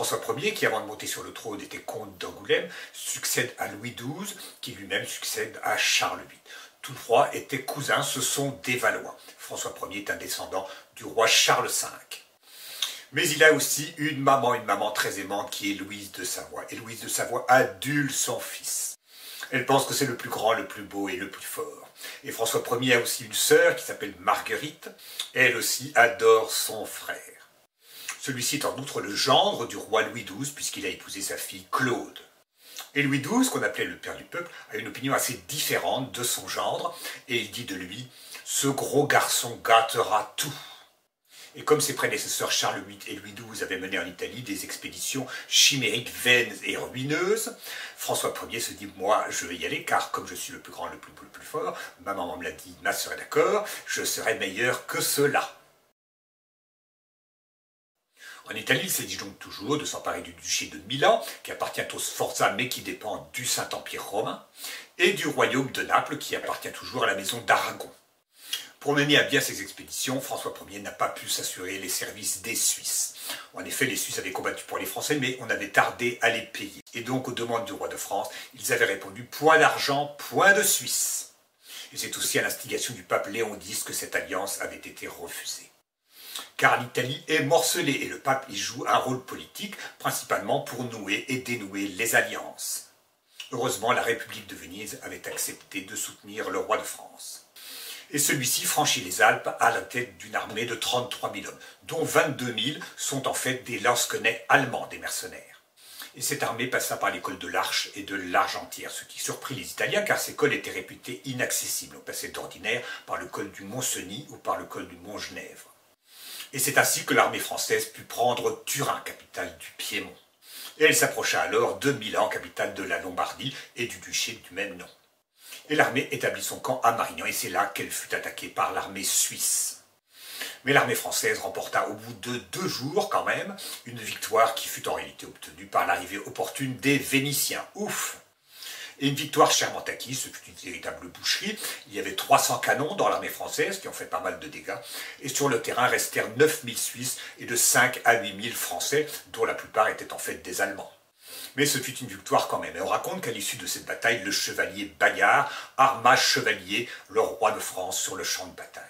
François Ier, qui avant de monter sur le trône était comte d'Angoulême, succède à Louis XII, qui lui-même succède à Charles VIII. Tous trois étaient cousins, ce sont des Valois. François Ier est un descendant du roi Charles V. Mais il a aussi une maman très aimante qui est Louise de Savoie. Et Louise de Savoie adule son fils. Elle pense que c'est le plus grand, le plus beau et le plus fort. Et François Ier a aussi une sœur qui s'appelle Marguerite. Elle aussi adore son frère. Celui-ci est en outre le gendre du roi Louis XII puisqu'il a épousé sa fille Claude. Et Louis XII, qu'on appelait le père du peuple, a une opinion assez différente de son gendre. Et il dit de lui « Ce gros garçon gâtera tout ». Et comme ses prédécesseurs Charles VIII et Louis XII avaient mené en Italie des expéditions chimériques, vaines et ruineuses, François Ier se dit « Moi, je vais y aller, car comme je suis le plus grand, le plus beau, le plus fort, ma maman me l'a dit, ma sœur est d'accord, je serai meilleur que cela. » En Italie, il s'agit donc toujours de s'emparer du duché de Milan, qui appartient aux Sforza, mais qui dépend du Saint-Empire romain, et du royaume de Naples, qui appartient toujours à la maison d'Aragon. Pour mener à bien ces expéditions, François Ier n'a pas pu s'assurer les services des Suisses. En effet, les Suisses avaient combattu pour les Français, mais on avait tardé à les payer. Et donc, aux demandes du roi de France, ils avaient répondu « point d'argent, point de Suisse ». Et c'est aussi à l'instigation du pape Léon X que cette alliance avait été refusée. Car l'Italie est morcelée et le pape y joue un rôle politique, principalement pour nouer et dénouer les alliances. Heureusement, la République de Venise avait accepté de soutenir le roi de France. Et celui-ci franchit les Alpes à la tête d'une armée de 33 000 hommes, dont 22 000 sont en fait des lansquenets allemands, des mercenaires. Et cette armée passa par les cols de l'Arche et de l'Argentière, ce qui surprit les Italiens car ces cols étaient réputés inaccessibles. On passait d'ordinaire par le col du Mont-Cenis ou par le col du Mont-Genèvre. Et c'est ainsi que l'armée française put prendre Turin, capitale du Piémont. Et elle s'approcha alors de Milan, capitale de la Lombardie et du duché du même nom. Et l'armée établit son camp à Marignan, et c'est là qu'elle fut attaquée par l'armée suisse. Mais l'armée française remporta au bout de 2 jours quand même une victoire qui fut en réalité obtenue par l'arrivée opportune des Vénitiens. Ouf! Et une victoire chèrement acquise, ce fut une véritable boucherie. Il y avait 300 canons dans l'armée française qui ont fait pas mal de dégâts. Et sur le terrain restèrent 9 000 Suisses et de 5 à 8 000 Français, dont la plupart étaient en fait des Allemands. Mais ce fut une victoire quand même. Et on raconte qu'à l'issue de cette bataille, le chevalier Bayard arma chevalier le roi de France sur le champ de bataille.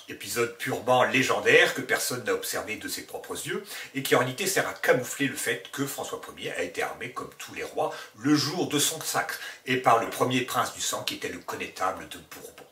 Épisode purement légendaire que personne n'a observé de ses propres yeux et qui en réalité sert à camoufler le fait que François Ier a été armé, comme tous les rois, le jour de son sacre et par le premier prince du sang qui était le connétable de Bourbon.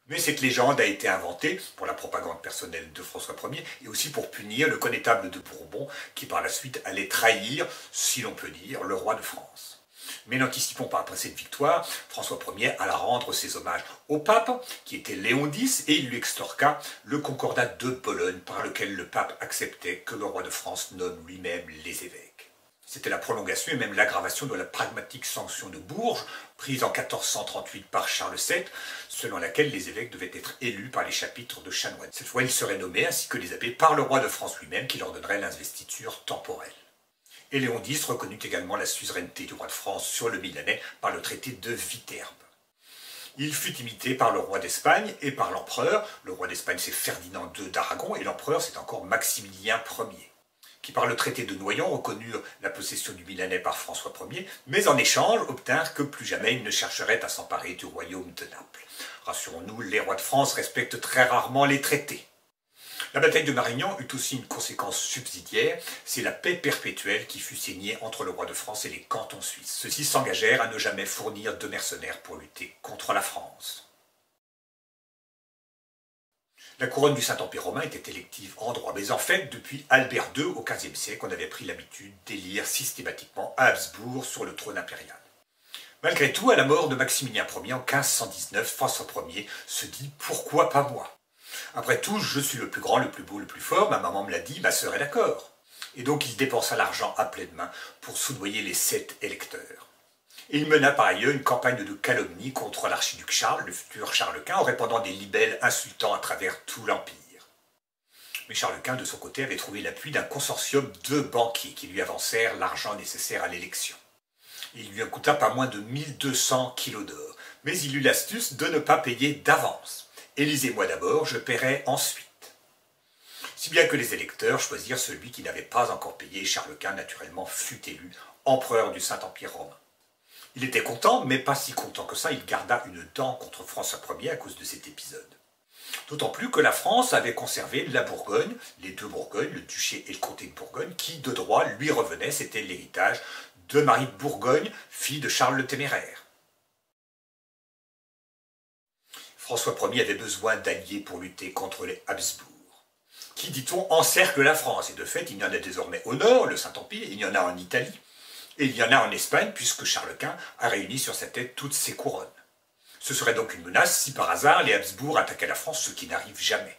Mais cette légende a été inventée pour la propagande personnelle de François Ier et aussi pour punir le connétable de Bourbon qui par la suite allait trahir, si l'on peut dire, le roi de France. Mais n'anticipons pas, après cette victoire, François Ier alla rendre ses hommages au pape, qui était Léon X, et il lui extorqua le concordat de Bologne, par lequel le pape acceptait que le roi de France nomme lui-même les évêques. C'était la prolongation et même l'aggravation de la pragmatique sanction de Bourges, prise en 1438 par Charles VII, selon laquelle les évêques devaient être élus par les chapitres de chanoines. Cette fois, ils seraient nommés, ainsi que les abbés, par le roi de France lui-même, qui leur donnerait l'investiture temporelle. Et Léon X reconnut également la suzeraineté du roi de France sur le Milanais par le traité de Viterbe. Il fut imité par le roi d'Espagne et par l'empereur. Le roi d'Espagne c'est Ferdinand II d'Aragon et l'empereur c'est encore Maximilien Ier, qui par le traité de Noyon reconnurent la possession du Milanais par François Ier, mais en échange obtinrent que plus jamais il ne chercherait à s'emparer du royaume de Naples. Rassurons-nous, les rois de France respectent très rarement les traités. La bataille de Marignan eut aussi une conséquence subsidiaire, c'est la paix perpétuelle qui fut signée entre le roi de France et les cantons suisses. Ceux-ci s'engagèrent à ne jamais fournir de mercenaires pour lutter contre la France. La couronne du Saint-Empire romain était élective en droit, mais en fait, depuis Albert II au XVe siècle, on avait pris l'habitude d'élire systématiquement Habsbourg sur le trône impérial. Malgré tout, à la mort de Maximilien Ier en 1519, François Ier se dit « pourquoi pas moi ?» Après tout, je suis le plus grand, le plus beau, le plus fort, ma maman me l'a dit, ma sœur est d'accord. Et donc il dépensa l'argent à pleines mains pour soudoyer les 7 électeurs. Et il mena par ailleurs une campagne de calomnie contre l'archiduc Charles, le futur Charles Quint, en répandant des libelles insultants à travers tout l'Empire. Mais Charles Quint, de son côté, avait trouvé l'appui d'un consortium de banquiers qui lui avancèrent l'argent nécessaire à l'élection. Il lui en coûta pas moins de 1200 kilos d'or, mais il eut l'astuce de ne pas payer d'avance. Élisez-moi d'abord, je paierai ensuite. si bien que les électeurs choisirent celui qui n'avait pas encore payé, et Charles Quint, naturellement, fut élu empereur du Saint-Empire romain. Il était content, mais pas si content que ça, il garda une dent contre François Ier à cause de cet épisode. D'autant plus que la France avait conservé la Bourgogne, les deux Bourgognes, le duché et le comté de Bourgogne, qui de droit lui revenaient, c'était l'héritage de Marie de Bourgogne, fille de Charles le Téméraire. François Ier avait besoin d'alliés pour lutter contre les Habsbourg, qui, dit-on, encerclent la France. Et de fait, il y en a désormais au nord, le Saint-Empire, il y en a en Italie, et il y en a en Espagne, puisque Charles Quint a réuni sur sa tête toutes ses couronnes. Ce serait donc une menace si par hasard les Habsbourg attaquaient la France, ce qui n'arrive jamais.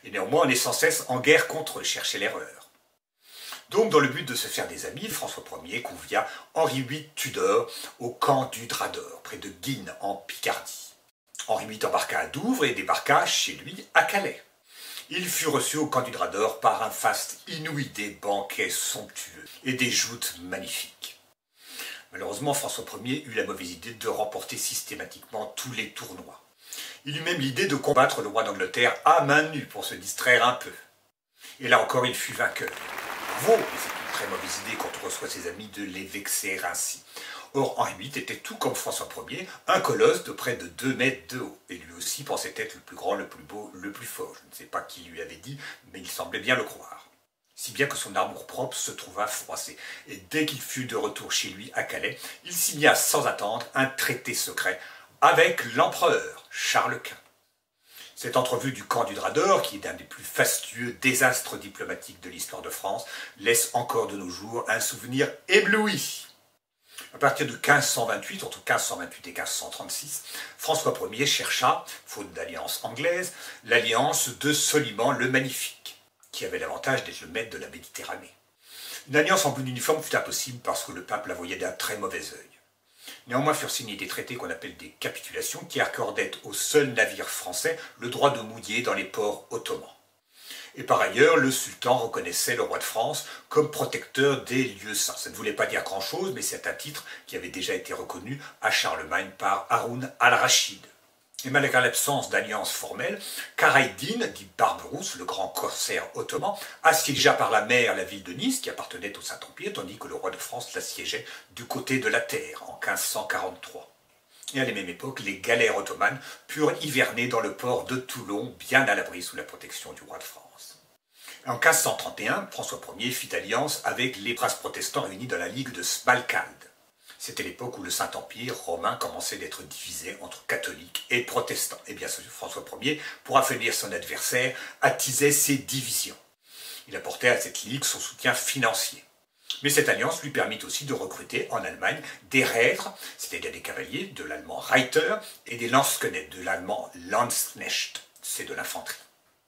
Et néanmoins, on est sans cesse en guerre contre eux, chercher l'erreur. Donc, dans le but de se faire des amis, François Ier convia Henri VIII Tudor au camp du Drap d'Or, près de Guînes, en Picardie. Henri VIII embarqua à Douvres et débarqua chez lui à Calais. Il fut reçu au camp du Drap d'Or par un faste inouï, des banquets somptueux et des joutes magnifiques. Malheureusement, François Ier eut la mauvaise idée de remporter systématiquement tous les tournois. Il eut même l'idée de combattre le roi d'Angleterre à main nue pour se distraire un peu. Et là encore, il fut vainqueur. Vaut, mais c'est une très mauvaise idée quand on reçoit ses amis de les vexer ainsi. Or, Henri VIII était tout comme François Ier, un colosse de près de 2 mètres de haut, et lui aussi pensait être le plus grand, le plus beau, le plus fort. Je ne sais pas qui lui avait dit, mais il semblait bien le croire. Si bien que son amour-propre se trouva froissé, et dès qu'il fut de retour chez lui à Calais, il signa sans attendre un traité secret avec l'empereur Charles Quint. Cette entrevue du camp du Drap d'Or, qui est un des plus fastueux désastres diplomatiques de l'histoire de France, laisse encore de nos jours un souvenir ébloui. À partir de 1528, entre 1528 et 1536, François Ier chercha, faute d'alliance anglaise, l'alliance de Soliman le Magnifique, qui avait l'avantage d'être le maître de la Méditerranée. Une alliance en but uniforme fut impossible parce que le pape la voyait d'un très mauvais œil. Néanmoins furent signés des traités qu'on appelle des capitulations qui accordaient aux seuls navires français le droit de mouiller dans les ports ottomans. Et par ailleurs, le sultan reconnaissait le roi de France comme protecteur des lieux saints. Ça ne voulait pas dire grand-chose, mais c'est un titre qui avait déjà été reconnu à Charlemagne par Haroun al-Rachid. Et malgré l'absence d'alliance formelle, Karaïddin, dit Barberousse, le grand corsaire ottoman, assiégea par la mer la ville de Nice, qui appartenait au Saint-Empire, tandis que le roi de France l'assiégeait du côté de la terre, en 1543. Et à la même époque, les galères ottomanes purent hiverner dans le port de Toulon, bien à l'abri sous la protection du roi de France. En 1531, François Ier fit alliance avec les princes protestants réunis dans la Ligue de Smalkalde. C'était l'époque où le Saint-Empire romain commençait d'être divisé entre catholiques et protestants. Et bien sûr, François Ier, pour affaiblir son adversaire, attisait ces divisions. Il apportait à cette ligue son soutien financier. Mais cette alliance lui permit aussi de recruter en Allemagne des reîtres, c'est-à-dire des cavaliers, de l'allemand Reiter, et des Landsknecht, de l'allemand Landsknecht, c'est de l'infanterie.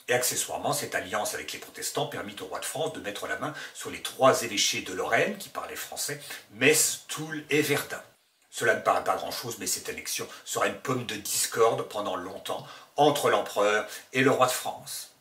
Et accessoirement, cette alliance avec les protestants permit au roi de France de mettre la main sur les 3 évêchés de Lorraine qui parlaient français, Metz, Toul et Verdun. Cela ne paraît pas grand-chose, mais cette annexion sera une pomme de discorde pendant longtemps entre l'empereur et le roi de France.